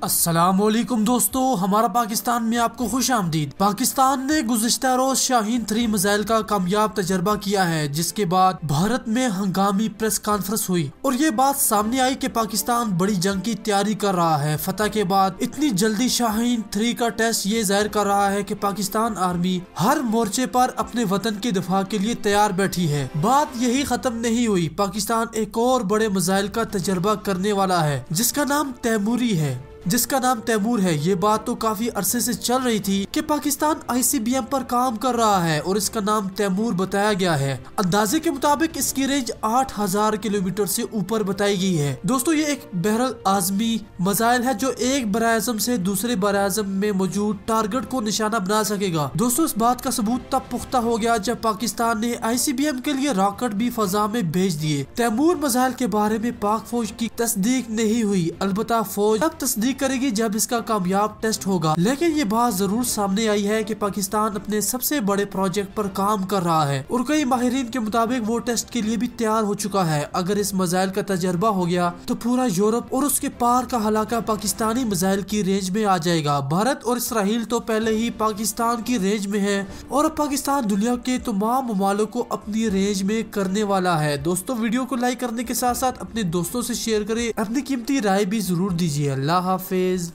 अस्सलामुअलैकुम दोस्तों, हमारा पाकिस्तान में आपको खुश आमदीद। पाकिस्तान ने गुज़िश्ता रोज शाहीन 3 मिसाइल का कामयाब तजर्बा किया है, जिसके बाद भारत में हंगामी प्रेस कॉन्फ्रेंस हुई और ये बात सामने आई कि पाकिस्तान बड़ी जंग की तैयारी कर रहा है। फतह के बाद इतनी जल्दी शाहीन 3 का टेस्ट ये जाहिर कर रहा है कि पाकिस्तान आर्मी हर मोर्चे पर अपने वतन के दिफा के लिए तैयार बैठी है। बात यही खत्म नहीं हुई, पाकिस्तान एक और बड़े मिसाइल का तजर्बा करने वाला है जिसका नाम तैमूर है। ये बात तो काफी अरसे से चल रही थी कि पाकिस्तान ICBM पर काम कर रहा है और इसका नाम तैमूर बताया गया है। अंदाजे के मुताबिक इसकी रेंज 8000 किलोमीटर से ऊपर बताई गई है। दोस्तों, ये एक बहरल आजमी मिसाइल है जो एक बराआज़म से दूसरे बराआज़म में मौजूद टारगेट को निशाना बना सकेगा। दोस्तों, इस बात का सबूत तब पुख्ता हो गया जब पाकिस्तान ने ICBM के लिए रॉकेट भी फजा में भेज दिए। तैमूर मिसाइल के बारे में पाक फौज की तस्दीक नहीं हुई, अलबत्ता फौज अब तस्दीक करेगी जब इसका कामयाब टेस्ट होगा। लेकिन ये बात जरूर सामने आई है कि पाकिस्तान अपने सबसे बड़े प्रोजेक्ट पर काम कर रहा है और कई माहिरीन के मुताबिक वो टेस्ट के लिए भी तैयार हो चुका है। अगर इस मिसाइल का तजर्बा हो गया तो पूरा यूरोप और उसके पार का इलाका पाकिस्तानी मिसाइल की रेंज में आ जाएगा। भारत और इसराइल तो पहले ही पाकिस्तान की रेंज में है और अब पाकिस्तान दुनिया के तमाम ममालिक को अपनी रेंज में करने वाला है। दोस्तों, वीडियो को लाइक करने के साथ साथ अपने दोस्तों से शेयर करें, अपनी कीमती राय भी जरूर दीजिए। अल्लाह हाफिज।